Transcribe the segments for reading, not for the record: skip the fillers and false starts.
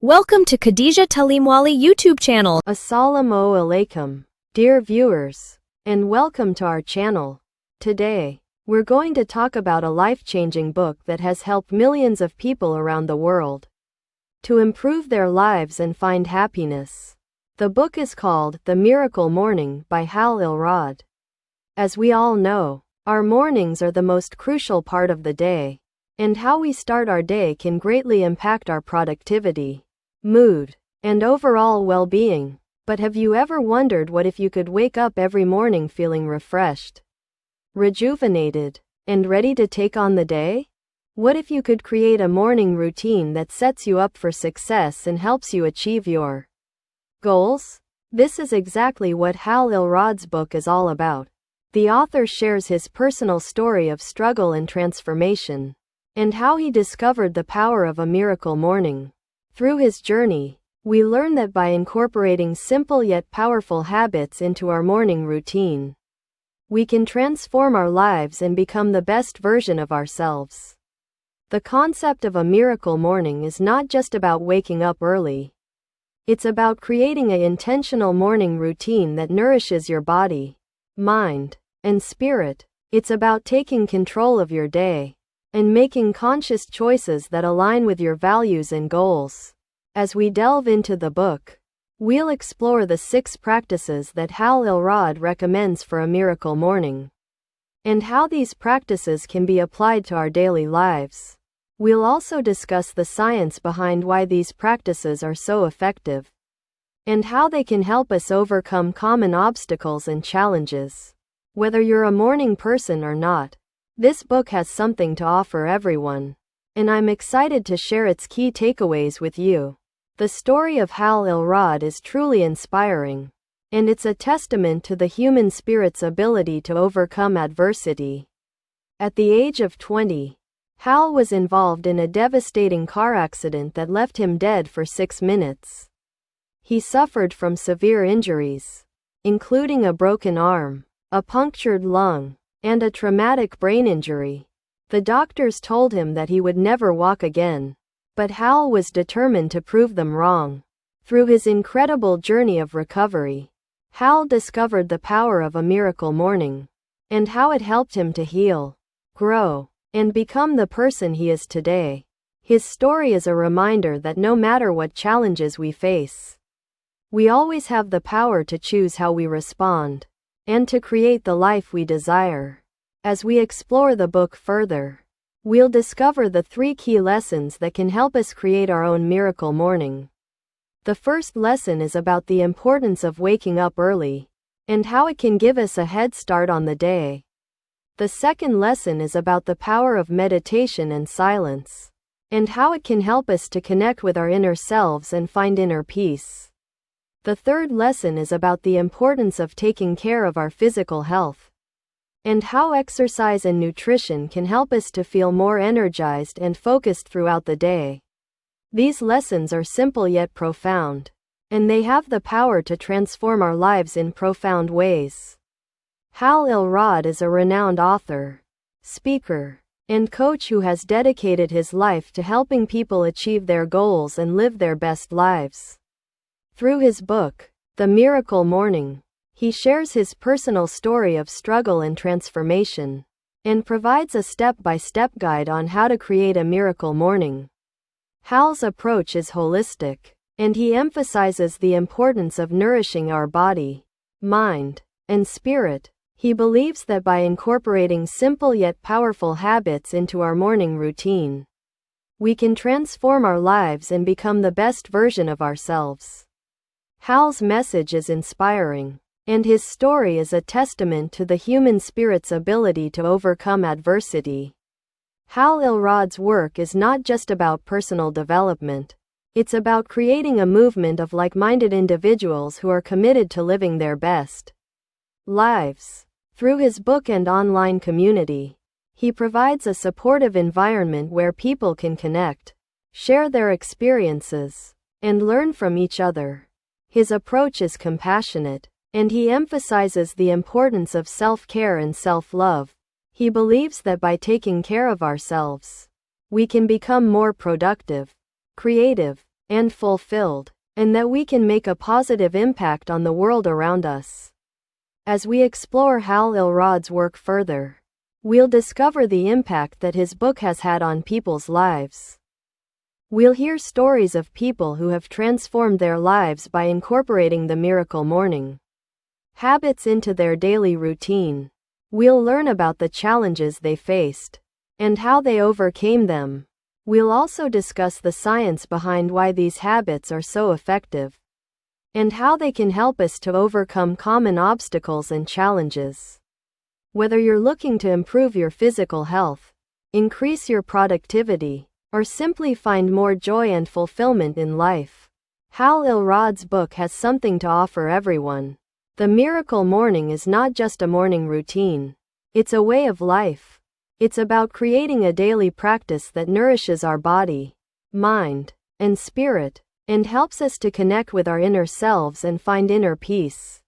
Welcome to Khadija Talimwali YouTube channel. Assalamu alaikum, dear viewers, and welcome to our channel. Today, we're going to talk about a life-changing book that has helped millions of people around the world to improve their lives and find happiness. The book is called The Miracle Morning by Hal Elrod. As we all know, our mornings are the most crucial part of the day, and how we start our day can greatly impact our productivity, mood, and overall well-being. But have you ever wondered what if you could wake up every morning feeling refreshed, rejuvenated, and ready to take on the day? What if you could create a morning routine that sets you up for success and helps you achieve your goals? This is exactly what Hal Elrod's book is all about. The author shares his personal story of struggle and transformation, and how he discovered the power of a miracle morning. Through his journey, we learn that by incorporating simple yet powerful habits into our morning routine, we can transform our lives and become the best version of ourselves. The concept of a miracle morning is not just about waking up early. It's about creating an intentional morning routine that nourishes your body, mind, and spirit. It's about taking control of your day and making conscious choices that align with your values and goals. As we delve into the book, we'll explore the 6 practices that Hal Elrod recommends for a miracle morning, and how these practices can be applied to our daily lives. We'll also discuss the science behind why these practices are so effective, and how they can help us overcome common obstacles and challenges. Whether you're a morning person or not, this book has something to offer everyone, and I'm excited to share its key takeaways with you. The story of Hal Elrod is truly inspiring, and it's a testament to the human spirit's ability to overcome adversity. At the age of 20, Hal was involved in a devastating car accident that left him dead for 6 minutes. He suffered from severe injuries, including a broken arm, a punctured lung, and a traumatic brain injury. The doctors told him that he would never walk again, but Hal was determined to prove them wrong. Through his incredible journey of recovery, Hal discovered the power of a miracle morning, and how it helped him to heal, grow, and become the person he is today. His story is a reminder that no matter what challenges we face, we always have the power to choose how we respond, and to create the life we desire. As we explore the book further, we'll discover the 3 key lessons that can help us create our own miracle morning. The first lesson is about the importance of waking up early, and how it can give us a head start on the day. The second lesson is about the power of meditation and silence, and how it can help us to connect with our inner selves and find inner peace. The third lesson is about the importance of taking care of our physical health, and how exercise and nutrition can help us to feel more energized and focused throughout the day. These lessons are simple yet profound, and they have the power to transform our lives in profound ways. Hal Elrod is a renowned author, speaker, and coach who has dedicated his life to helping people achieve their goals and live their best lives. Through his book, The Miracle Morning, he shares his personal story of struggle and transformation, and provides a step-by-step guide on how to create a miracle morning. Hal's approach is holistic, and he emphasizes the importance of nourishing our body, mind, and spirit. He believes that by incorporating simple yet powerful habits into our morning routine, we can transform our lives and become the best version of ourselves. Hal's message is inspiring, and his story is a testament to the human spirit's ability to overcome adversity. Hal Elrod's work is not just about personal development. It's about creating a movement of like-minded individuals who are committed to living their best lives. Through his book and online community, he provides a supportive environment where people can connect, share their experiences, and learn from each other. His approach is compassionate, and he emphasizes the importance of self-care and self-love. He believes that by taking care of ourselves, we can become more productive, creative, and fulfilled, and that we can make a positive impact on the world around us. As we explore Hal Elrod's work further, we'll discover the impact that his book has had on people's lives. We'll hear stories of people who have transformed their lives by incorporating the miracle morning habits into their daily routine. We'll learn about the challenges they faced and how they overcame them. We'll also discuss the science behind why these habits are so effective and how they can help us to overcome common obstacles and challenges. Whether you're looking to improve your physical health, increase your productivity, or simply find more joy and fulfillment in life, Hal Elrod's book has something to offer everyone. The Miracle Morning is not just a morning routine. It's a way of life. It's about creating a daily practice that nourishes our body, mind, and spirit, and helps us to connect with our inner selves and find inner peace.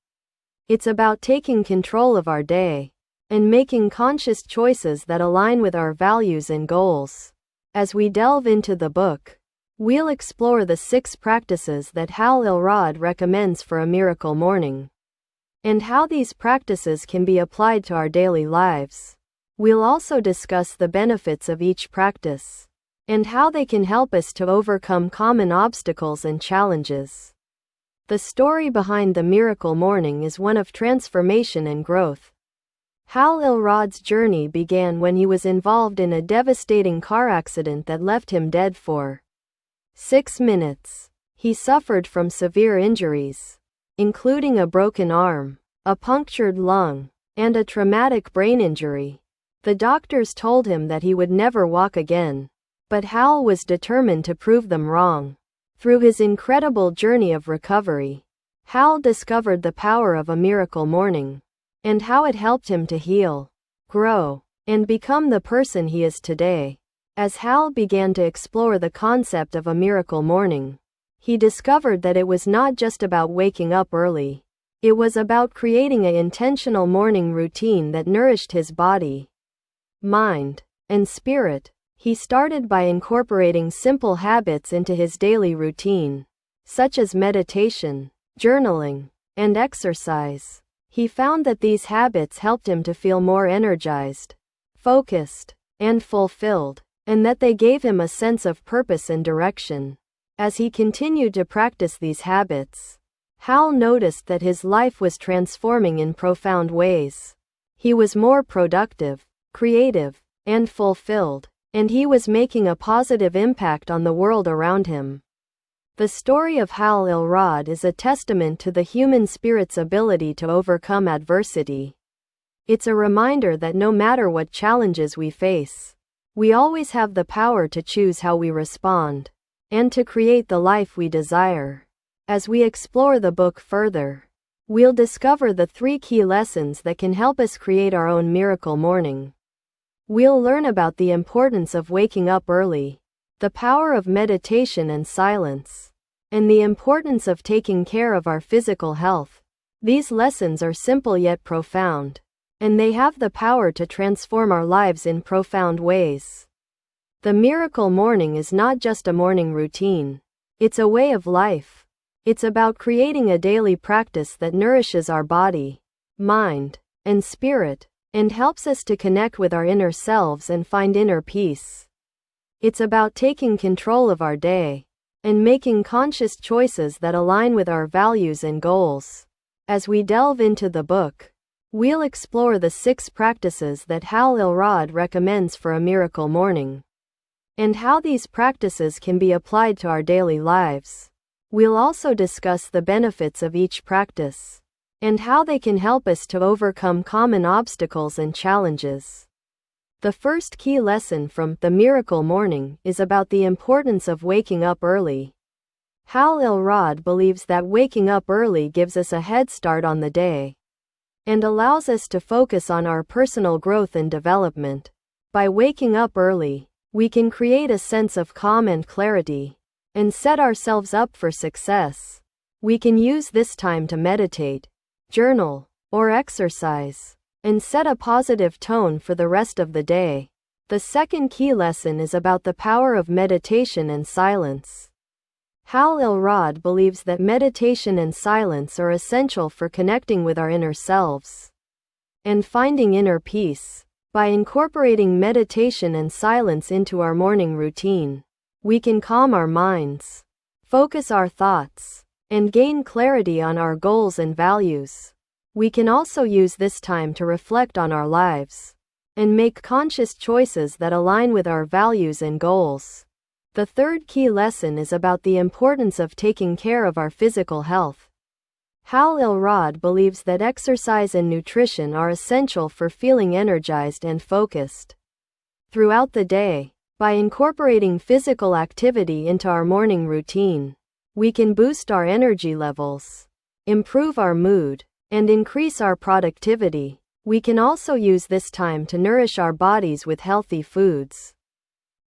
It's about taking control of our day and making conscious choices that align with our values and goals. As we delve into the book, we'll explore the 6 practices that Hal Elrod recommends for a miracle morning, and how these practices can be applied to our daily lives. We'll also discuss the benefits of each practice and how they can help us to overcome common obstacles and challenges. The story behind the miracle morning is one of transformation and growth. Hal Elrod's journey began when he was involved in a devastating car accident that left him dead for 6 minutes. He suffered from severe injuries, including a broken arm, a punctured lung, and a traumatic brain injury. The doctors told him that he would never walk again, but Hal was determined to prove them wrong. Through his incredible journey of recovery, Hal discovered the power of a miracle morning and how it helped him to heal, grow, and become the person he is today. As Hal began to explore the concept of a miracle morning, he discovered that it was not just about waking up early. It was about creating an intentional morning routine that nourished his body, mind, and spirit. He started by incorporating simple habits into his daily routine, such as meditation, journaling, and exercise. He found that these habits helped him to feel more energized, focused, and fulfilled, and that they gave him a sense of purpose and direction. As he continued to practice these habits, Hal noticed that his life was transforming in profound ways. He was more productive, creative, and fulfilled, and he was making a positive impact on the world around him. The story of Hal Elrod is a testament to the human spirit's ability to overcome adversity. It's a reminder that no matter what challenges we face, we always have the power to choose how we respond and to create the life we desire. As we explore the book further, we'll discover the 3 key lessons that can help us create our own miracle morning. We'll learn about the importance of waking up early, the power of meditation and silence, and the importance of taking care of our physical health. These lessons are simple yet profound, and they have the power to transform our lives in profound ways. The miracle morning is not just a morning routine. It's a way of life. It's about creating a daily practice that nourishes our body, mind, and spirit, and helps us to connect with our inner selves and find inner peace. It's about taking control of our day and making conscious choices that align with our values and goals. As we delve into the book, we'll explore the 6 practices that Hal Elrod recommends for a miracle morning, and how these practices can be applied to our daily lives. We'll also discuss the benefits of each practice and how they can help us to overcome common obstacles and challenges. The first key lesson from The Miracle Morning is about the importance of waking up early. Hal Elrod believes that waking up early gives us a head start on the day and allows us to focus on our personal growth and development. By waking up early, we can create a sense of calm and clarity and set ourselves up for success. We can use this time to meditate, journal, or exercise, and set a positive tone for the rest of the day. The second key lesson is about the power of meditation and silence. Hal Elrod believes that meditation and silence are essential for connecting with our inner selves and finding inner peace. By incorporating meditation and silence into our morning routine, we can calm our minds, focus our thoughts, and gain clarity on our goals and values. We can also use this time to reflect on our lives and make conscious choices that align with our values and goals. The third key lesson is about the importance of taking care of our physical health. Hal Elrod believes that exercise and nutrition are essential for feeling energized and focused throughout the day. By incorporating physical activity into our morning routine, we can boost our energy levels, improve our mood, and increase our productivity. We can also use this time to nourish our bodies with healthy foods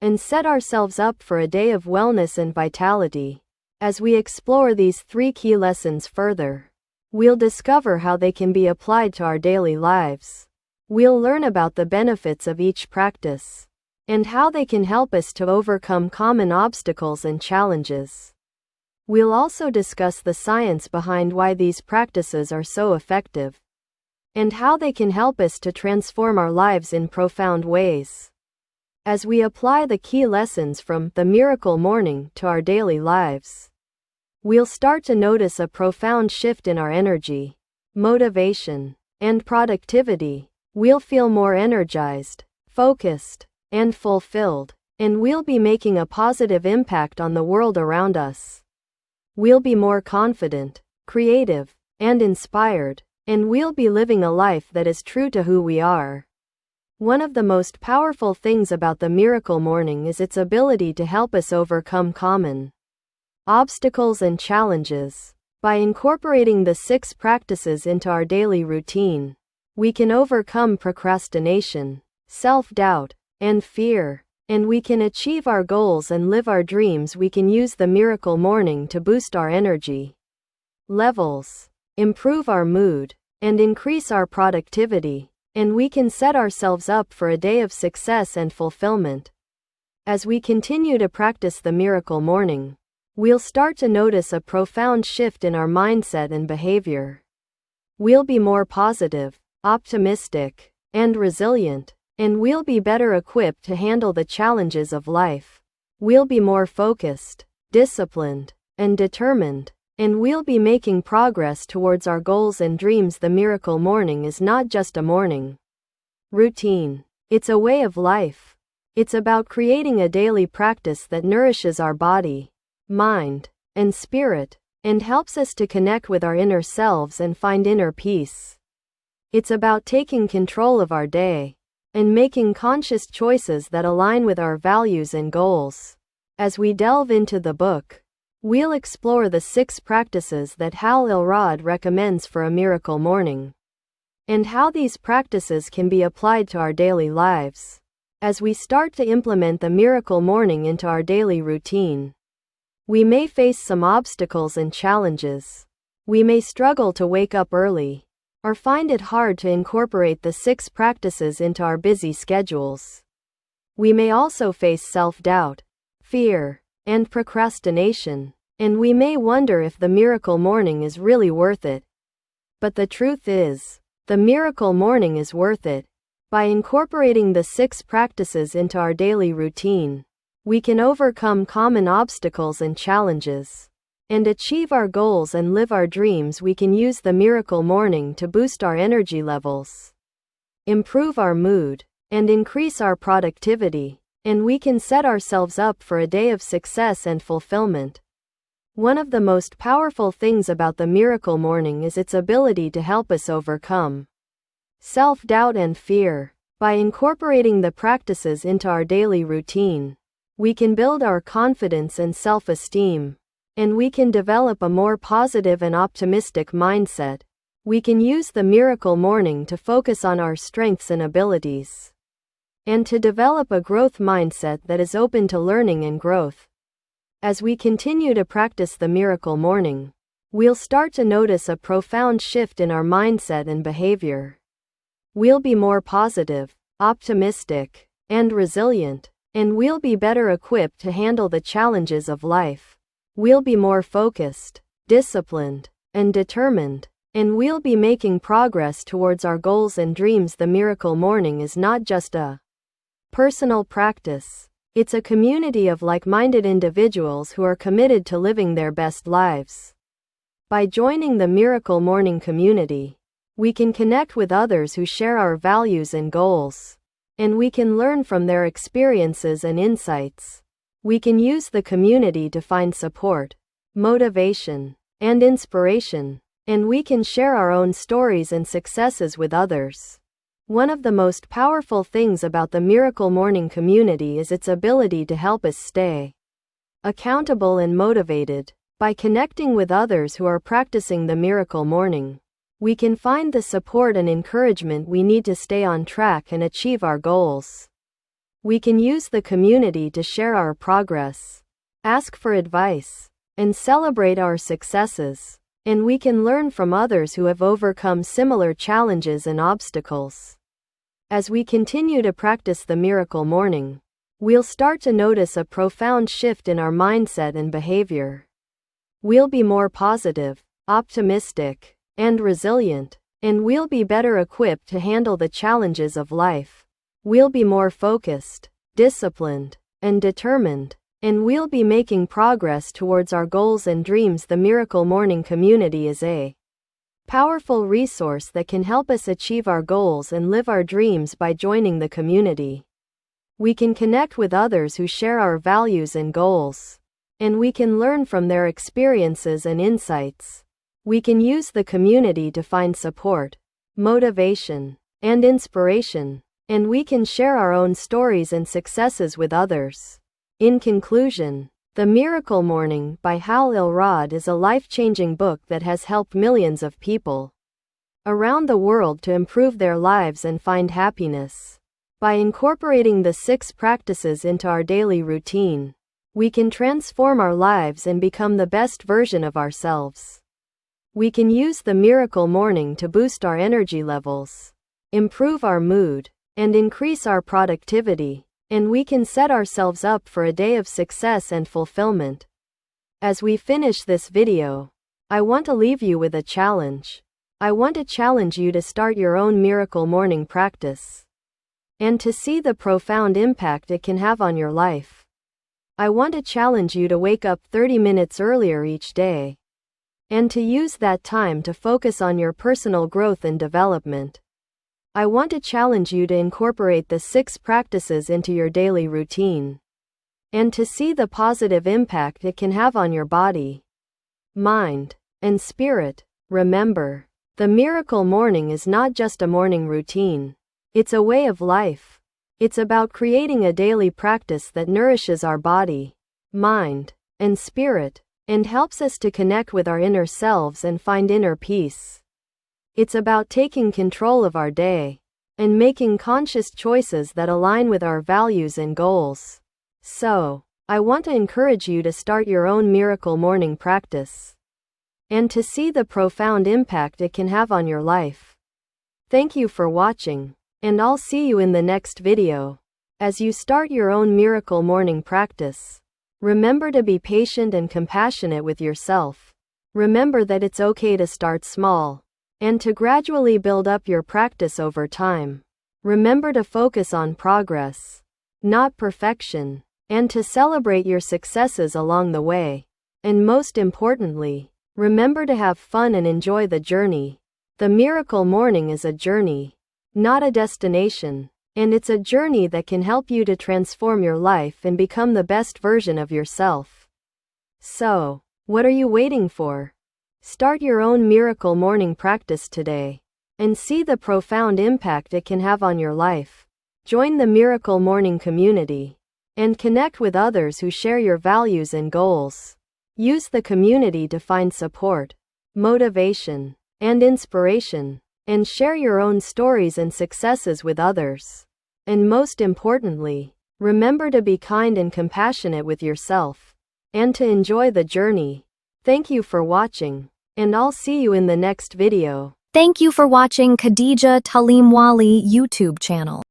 and set ourselves up for a day of wellness and vitality. As we explore these three key lessons further, we'll discover how they can be applied to our daily lives. We'll learn about the benefits of each practice and how they can help us to overcome common obstacles and challenges. We'll also discuss the science behind why these practices are so effective and how they can help us to transform our lives in profound ways. As we apply the key lessons from the Miracle Morning to our daily lives, we'll start to notice a profound shift in our energy, motivation, and productivity. We'll feel more energized, focused, and fulfilled, and we'll be making a positive impact on the world around us. We'll be more confident, creative, and inspired, and we'll be living a life that is true to who we are. One of the most powerful things about the Miracle Morning is its ability to help us overcome common obstacles and challenges. By incorporating the 6 practices into our daily routine, we can overcome procrastination, self-doubt, and fear, and we can achieve our goals and live our dreams. We can use the Miracle Morning to boost our energy levels, improve our mood, and increase our productivity, and we can set ourselves up for a day of success and fulfillment. As we continue to practice the Miracle Morning, we'll start to notice a profound shift in our mindset and behavior. We'll be more positive, optimistic, and resilient, and we'll be better equipped to handle the challenges of life. We'll be more focused, disciplined, and determined, and we'll be making progress towards our goals and dreams. The Miracle Morning is not just a morning routine, it's a way of life. It's about creating a daily practice that nourishes our body, mind, and spirit, and helps us to connect with our inner selves and find inner peace. It's about taking control of our day and making conscious choices that align with our values and goals. As we delve into the book, we'll explore the 6 practices that Hal Elrod recommends for a miracle morning, and how these practices can be applied to our daily lives. As we start to implement the Miracle Morning into our daily routine, we may face some obstacles and challenges. We may struggle to wake up early, or find it hard to incorporate the 6 practices into our busy schedules. We may also face self-doubt, fear, and procrastination, and we may wonder if the Miracle Morning is really worth it. But the truth is, the Miracle Morning is worth it. By incorporating the 6 practices into our daily routine, we can overcome common obstacles and challenges, and achieve our goals and live our dreams. We can use the Miracle Morning to boost our energy levels, improve our mood, and increase our productivity, and we can set ourselves up for a day of success and fulfillment. One of the most powerful things about the Miracle Morning is its ability to help us overcome self-doubt and fear. By incorporating the practices into our daily routine, we can build our confidence and self-esteem, and we can develop a more positive and optimistic mindset. We can use the Miracle Morning to focus on our strengths and abilities, and to develop a growth mindset that is open to learning and growth. As we continue to practice the Miracle Morning, we'll start to notice a profound shift in our mindset and behavior. We'll be more positive, optimistic, and resilient, and we'll be better equipped to handle the challenges of life. We'll be more focused, disciplined, and determined. And we'll be making progress towards our goals and dreams. The Miracle Morning is not just a personal practice. It's a community of like-minded individuals who are committed to living their best lives. By joining the Miracle Morning community, we can connect with others who share our values and goals. And we can learn from their experiences and insights. We can use the community to find support, motivation, and inspiration. And we can share our own stories and successes with others. One of the most powerful things about the Miracle Morning community is its ability to help us stay accountable and motivated. By connecting with others who are practicing the Miracle Morning, we can find the support and encouragement we need to stay on track and achieve our goals. We can use the community to share our progress, ask for advice, and celebrate our successes. And we can learn from others who have overcome similar challenges and obstacles. As we continue to practice the Miracle Morning, we'll start to notice a profound shift in our mindset and behavior. We'll be more positive, optimistic, and resilient, and we'll be better equipped to handle the challenges of life. We'll be more focused, disciplined, and determined. And we'll be making progress towards our goals and dreams. The Miracle Morning community is a powerful resource that can help us achieve our goals and live our dreams. By joining the community, we can connect with others who share our values and goals. And we can learn from their experiences and insights. We can use the community to find support, motivation, and inspiration. And we can share our own stories and successes with others. In conclusion, The Miracle Morning by Hal Elrod is a life-changing book that has helped millions of people around the world to improve their lives and find happiness. By incorporating the 6 practices into our daily routine, we can transform our lives and become the best version of ourselves. We can use the Miracle Morning to boost our energy levels, improve our mood, and increase our productivity. And we can set ourselves up for a day of success and fulfillment. As we finish this video, I want to leave you with a challenge. I want to challenge you to start your own Miracle Morning practice, and to see the profound impact it can have on your life. I want to challenge you to wake up 30 minutes earlier each day, and to use that time to focus on your personal growth and development. I want to challenge you to incorporate the 6 practices into your daily routine, and to see the positive impact it can have on your body, mind, and spirit. Remember, the Miracle Morning is not just a morning routine. It's a way of life. It's about creating a daily practice that nourishes our body, mind, and spirit, and helps us to connect with our inner selves and find inner peace. It's about taking control of our day and making conscious choices that align with our values and goals. So, I want to encourage you to start your own Miracle Morning practice, and to see the profound impact it can have on your life. Thank you for watching, and I'll see you in the next video. As you start your own Miracle Morning practice, remember to be patient and compassionate with yourself. Remember that it's okay to start small, and to gradually build up your practice over time. Remember to focus on progress, not perfection, and to celebrate your successes along the way. And most importantly, remember to have fun and enjoy the journey. The Miracle Morning is a journey, not a destination, and it's a journey that can help you to transform your life and become the best version of yourself. So, what are you waiting for? Start your own Miracle Morning practice today, and see the profound impact it can have on your life. Join the Miracle Morning community, and connect with others who share your values and goals. Use the community to find support, motivation, and inspiration, and share your own stories and successes with others. And most importantly, remember to be kind and compassionate with yourself, and to enjoy the journey. Thank you for watching, and I'll see you in the next video. Thank you for watching Khadija Talimwali YouTube channel.